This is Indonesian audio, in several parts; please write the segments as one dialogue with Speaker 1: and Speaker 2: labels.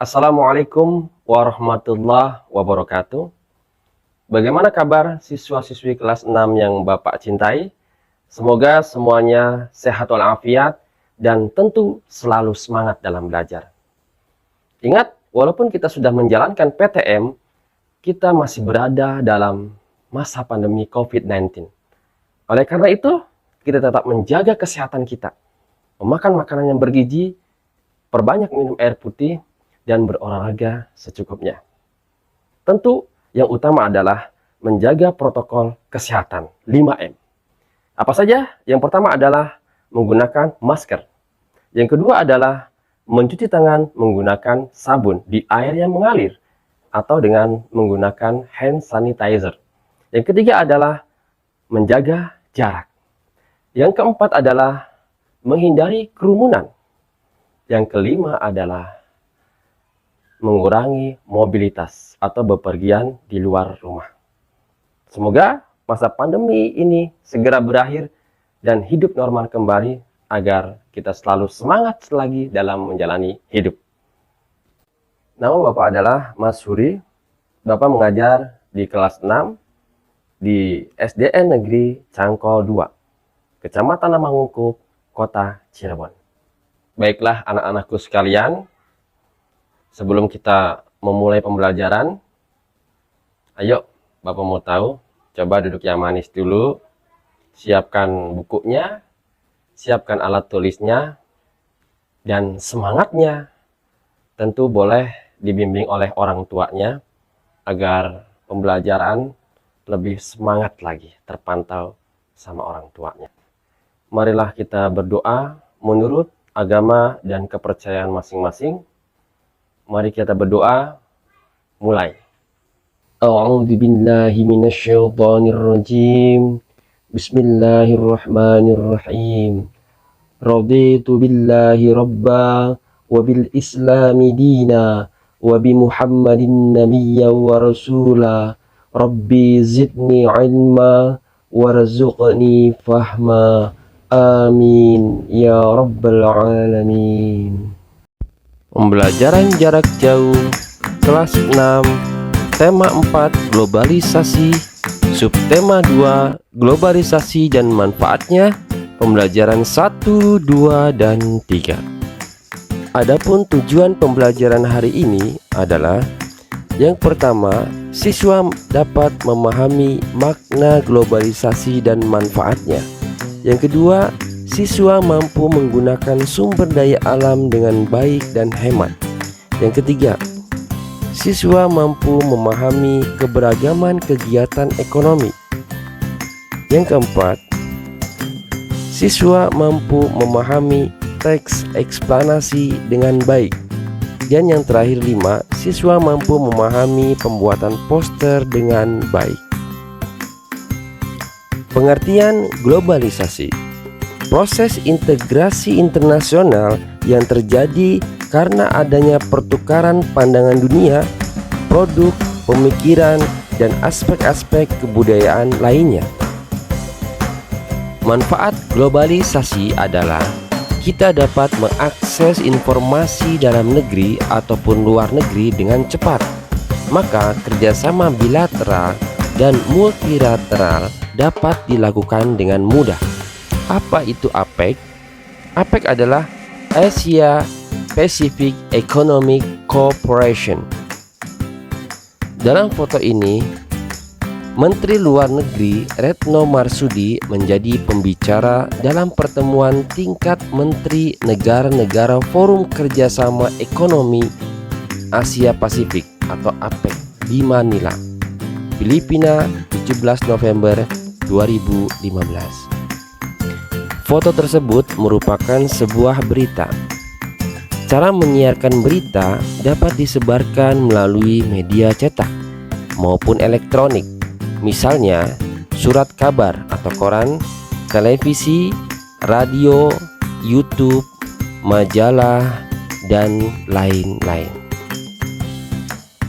Speaker 1: Assalamualaikum warahmatullahi wabarakatuh. Bagaimana kabar siswa-siswi kelas 6 yang Bapak cintai? Semoga semuanya sehat walafiat dan tentu selalu semangat dalam belajar. Ingat, walaupun kita sudah menjalankan PTM, kita masih berada dalam masa pandemi COVID-19. Oleh karena itu, kita tetap menjaga kesehatan kita, memakan makanan yang bergizi, perbanyak minum air putih, dan berolahraga secukupnya. Tentu yang utama adalah menjaga protokol kesehatan 5M. Apa saja? Yang pertama adalah menggunakan masker. Yang kedua adalah mencuci tangan menggunakan sabun di air yang mengalir atau dengan menggunakan hand sanitizer. Yang ketiga adalah menjaga jarak. Yang keempat adalah menghindari kerumunan. Yang kelima adalah mengurangi mobilitas atau bepergian di luar rumah. Semoga masa pandemi ini segera berakhir dan hidup normal kembali agar kita selalu semangat lagi dalam menjalani hidup. Nama Bapak adalah Mas Huri. Bapak mengajar di kelas 6 di SDN Negeri Cangkol 2, Kecamatan Namangungkup, Kota Cirebon. Baiklah anak-anakku sekalian, sebelum kita memulai pembelajaran, ayo Bapak mau tahu, coba duduk yang manis dulu, siapkan bukunya, siapkan alat tulisnya, dan semangatnya tentu boleh dibimbing oleh orang tuanya agar pembelajaran lebih semangat lagi terpantau sama orang tuanya. Marilah kita berdoa menurut agama dan kepercayaan masing-masing. Mari kita berdoa, mulai. A'udzubillahi minasyaitonirrajim. Bismillahirrahmanirrahim. Raditu billahi rabba wa bil islami dina wa bi Muhammadin nabiyya wa rasula. Rabbi zidni ilma warzuqni fahma. Amin ya rabbal alamin. Pembelajaran jarak jauh kelas 6, tema 4 globalisasi, subtema 2 globalisasi dan manfaatnya, pembelajaran 1, 2, dan 3. Adapun tujuan pembelajaran hari ini adalah yang pertama, siswa dapat memahami makna globalisasi dan manfaatnya. Yang kedua, siswa mampu menggunakan sumber daya alam dengan baik dan hemat. Yang ketiga, siswa mampu memahami keberagaman kegiatan ekonomi. Yang keempat, siswa mampu memahami teks eksplanasi dengan baik. Dan yang terakhir 5, siswa mampu memahami pembuatan poster dengan baik. Pengertian globalisasi: proses integrasi internasional yang terjadi karena adanya pertukaran pandangan dunia, produk, pemikiran, dan aspek-aspek kebudayaan lainnya. Manfaat globalisasi adalah kita dapat mengakses informasi dalam negeri ataupun luar negeri dengan cepat. Maka kerjasama bilateral dan multilateral dapat dilakukan dengan mudah. Apa itu APEC? APEC adalah Asia Pacific Economic Cooperation. Dalam foto ini, Menteri Luar Negeri Retno Marsudi menjadi pembicara dalam pertemuan tingkat Menteri Negara-Negara Forum Kerjasama Ekonomi Asia Pasifik atau APEC di Manila, Filipina, 17 November 2015. Foto tersebut merupakan sebuah berita. Cara menyiarkan berita dapat disebarkan melalui media cetak maupun elektronik, misalnya surat kabar atau koran, televisi, radio, YouTube, majalah, dan lain-lain.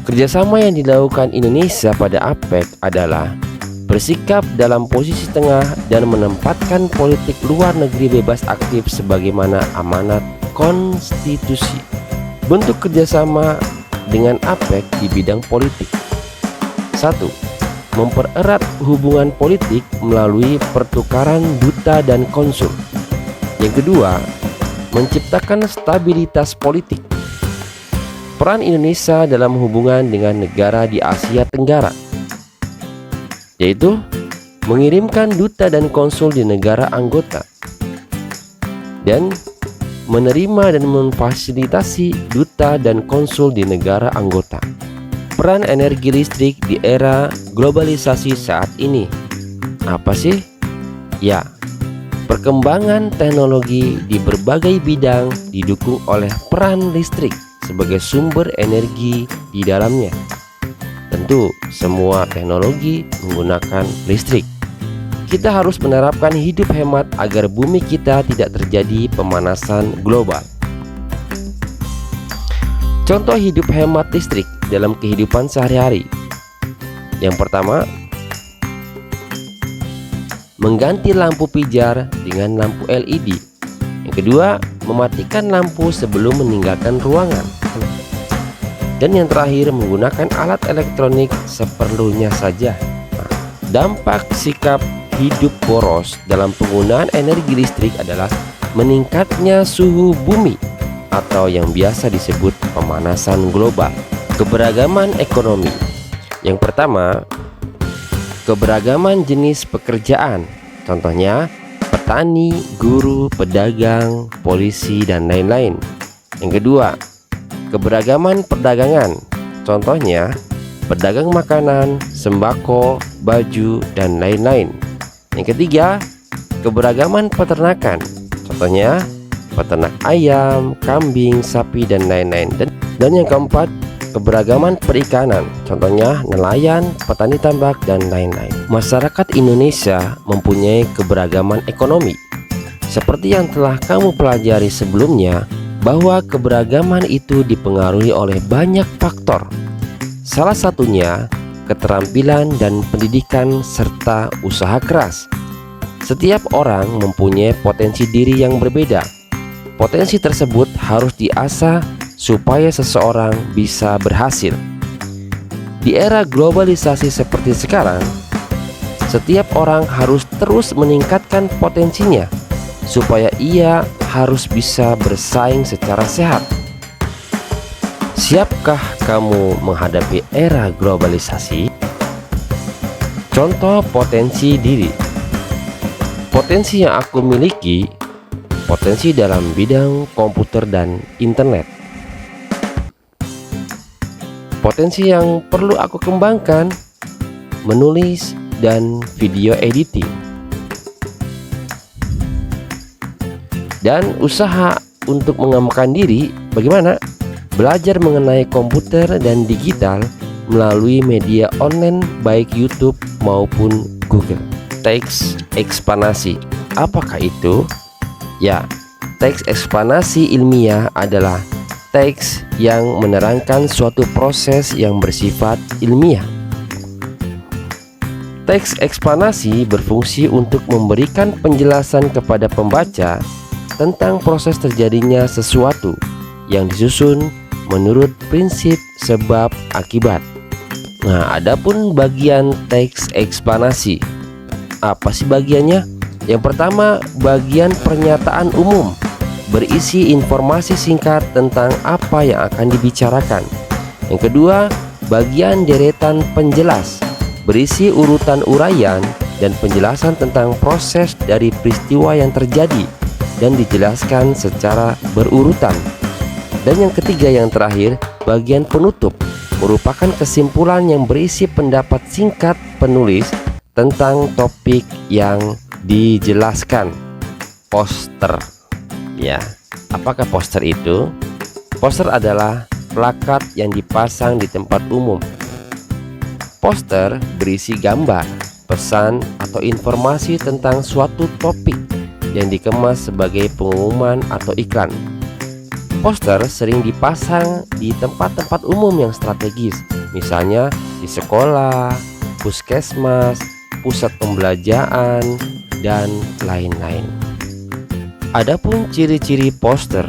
Speaker 1: Kerjasama yang dilakukan Indonesia pada APEC adalah bersikap dalam posisi tengah dan menempatkan politik luar negeri bebas aktif sebagaimana amanat konstitusi. Bentuk kerjasama dengan APEC di bidang politik. 1. Mempererat hubungan politik melalui pertukaran duta dan konsul. Yang kedua, menciptakan stabilitas politik. Peran Indonesia dalam hubungan dengan negara di Asia Tenggara, yaitu mengirimkan duta dan konsul di negara anggota, dan menerima dan memfasilitasi duta dan konsul di negara anggota. Peran energi listrik di era globalisasi saat ini. Apa sih? Ya, perkembangan teknologi di berbagai bidang didukung oleh peran listrik sebagai sumber energi di dalamnya. Tentu, semua teknologi menggunakan listrik. Kita harus menerapkan hidup hemat agar bumi kita tidak terjadi pemanasan global. Contoh hidup hemat listrik dalam kehidupan sehari-hari. Yang pertama, mengganti lampu pijar dengan lampu LED. Yang kedua, mematikan lampu sebelum meninggalkan ruangan. Dan yang terakhir, menggunakan alat elektronik seperlunya saja. Dampak sikap hidup boros dalam penggunaan energi listrik adalah meningkatnya suhu bumi atau yang biasa disebut pemanasan global. Keberagaman ekonomi. Yang pertama, keberagaman jenis pekerjaan. Contohnya petani, guru, pedagang, polisi, dan lain-lain. Yang kedua, keberagaman perdagangan. Contohnya pedagang makanan, sembako, baju, dan lain-lain. Yang ketiga, keberagaman peternakan. Contohnya peternak ayam, kambing, sapi, dan lain-lain. Dan yang keempat, keberagaman perikanan. Contohnya nelayan, petani tambak, dan lain-lain. Masyarakat Indonesia mempunyai keberagaman ekonomi. Seperti yang telah kamu pelajari sebelumnya, bahwa keberagaman itu dipengaruhi oleh banyak faktor. Salah satunya keterampilan dan pendidikan serta usaha keras. Setiap orang mempunyai potensi diri yang berbeda. Potensi tersebut harus diasah supaya seseorang bisa berhasil. Di era globalisasi seperti sekarang, setiap orang harus terus meningkatkan potensinya supaya ia harus bisa bersaing secara sehat. Siapkah kamu menghadapi era globalisasi? Contoh potensi diri. Potensi yang aku miliki, potensi dalam bidang komputer dan internet. Potensi yang perlu aku kembangkan, menulis dan video editing. Dan usaha untuk mengembangkan diri, bagaimana? Belajar mengenai komputer dan digital melalui media online baik YouTube maupun Google. Teks ekspansi. Apakah itu? Ya, teks ekspansi ilmiah adalah teks yang menerangkan suatu proses yang bersifat ilmiah. Teks ekspansi berfungsi untuk memberikan penjelasan kepada pembaca tentang proses terjadinya sesuatu yang disusun menurut prinsip sebab akibat. Nah, adapun bagian teks eksplanasi. Apa sih bagiannya? Yang pertama, bagian pernyataan umum berisi informasi singkat tentang apa yang akan dibicarakan. Yang kedua, bagian deretan penjelas berisi urutan uraian dan penjelasan tentang proses dari peristiwa yang terjadi dan dijelaskan secara berurutan. Dan yang ketiga, yang terakhir, bagian penutup merupakan kesimpulan yang berisi pendapat singkat penulis tentang topik yang dijelaskan. Poster. Ya, apakah poster itu? Poster adalah plakat yang dipasang di tempat umum. Poster berisi gambar, pesan, atau informasi tentang suatu topik yang dikemas sebagai pengumuman atau iklan. Poster sering dipasang di tempat-tempat umum yang strategis, misalnya di sekolah, puskesmas, pusat pembelajaran, dan lain-lain. Adapun ciri-ciri poster.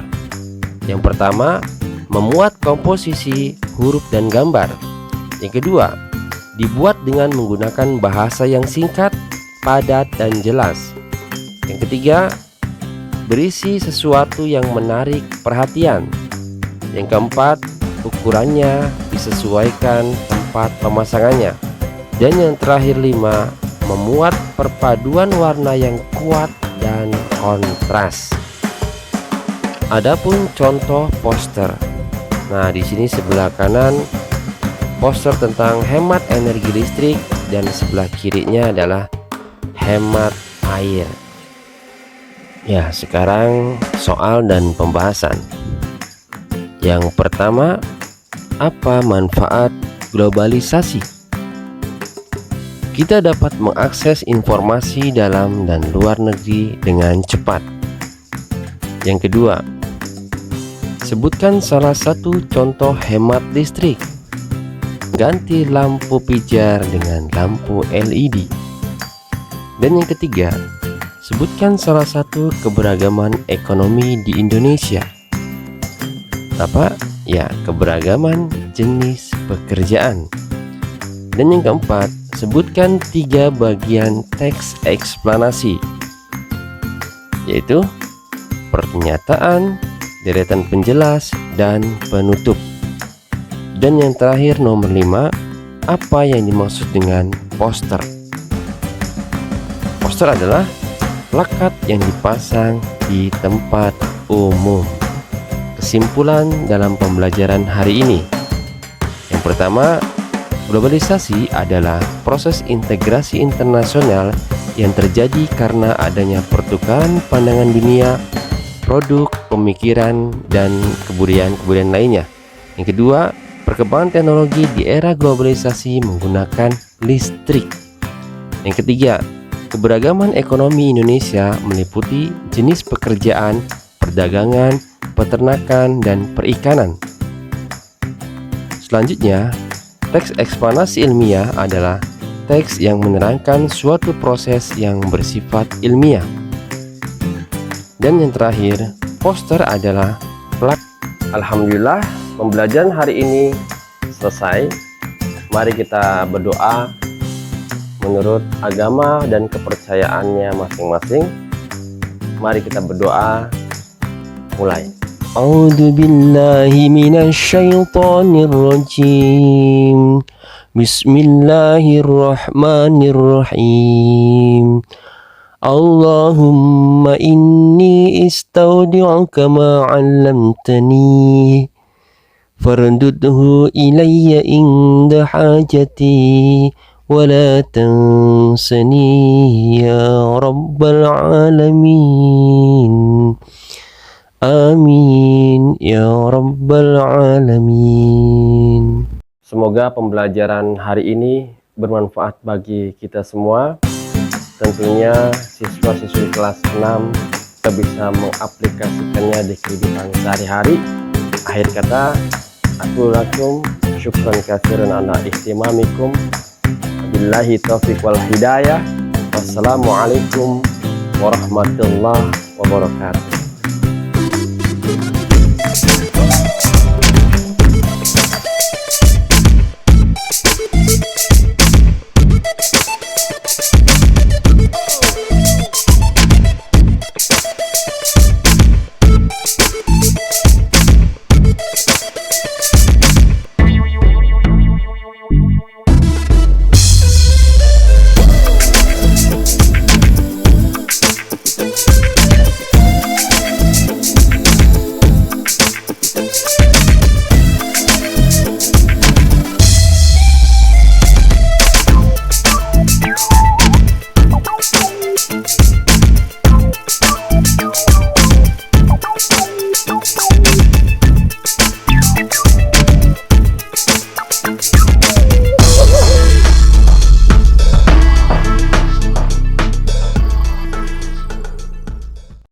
Speaker 1: Yang pertama, memuat komposisi huruf dan gambar. Yang kedua, dibuat dengan menggunakan bahasa yang singkat, padat, dan jelas. Yang ketiga, berisi sesuatu yang menarik perhatian. Yang keempat, ukurannya disesuaikan tempat pemasangannya. Dan yang terakhir 5, memuat perpaduan warna yang kuat dan kontras. Adapun contoh poster. Nah, di sini sebelah kanan poster tentang hemat energi listrik dan sebelah kirinya adalah hemat air. Ya, sekarang soal dan pembahasan. Yang pertama, apa manfaat globalisasi? Kita dapat mengakses informasi dalam dan luar negeri dengan cepat. Yang kedua, sebutkan salah satu contoh hemat listrik. Ganti lampu pijar dengan lampu LED. Dan yang ketiga, sebutkan salah satu keberagaman ekonomi di Indonesia. Apa? Ya, keberagaman jenis pekerjaan. Dan yang keempat, sebutkan 3 bagian teks eksplanasi, yaitu pernyataan, deretan penjelas, dan penutup. Dan yang terakhir nomor 5, apa yang dimaksud dengan poster? Poster adalah plakat yang dipasang di tempat umum. Kesimpulan dalam pembelajaran hari ini. Yang pertama, globalisasi adalah proses integrasi internasional yang terjadi karena adanya pertukaran pandangan dunia, produk, pemikiran, dan kebudayaan lainnya. Yang kedua, perkembangan teknologi di era globalisasi menggunakan listrik. Yang ketiga, keberagaman ekonomi Indonesia meliputi jenis pekerjaan, perdagangan, peternakan, dan perikanan. Selanjutnya, teks eksplanasi ilmiah adalah teks yang menerangkan suatu proses yang bersifat ilmiah. Dan yang terakhir, poster adalah plak. Alhamdulillah, pembelajaran hari ini selesai. Mari kita berdoa menurut agama dan kepercayaannya masing-masing. Mari kita berdoa. Mulai. A'udzu billahi minasy syaithanir rajim. Bismillahirrahmanirrahim. Allahumma inni istaudi'uka ma 'allamtani fardudhu ilayya inda hajati wa la tansani ya rabbal alamin. Amin ya rabbal alamin. Semoga pembelajaran hari ini bermanfaat bagi kita semua. Tentunya siswa-siswi kelas 6 kita bisa mengaplikasikannya di kehidupan sehari-hari. Akhir kata, aku lakum syukran katsiran ala ihtimamikum. Billahi taufiq wal hidayah. Wassalamualaikum warahmatullahi wabarakatuh.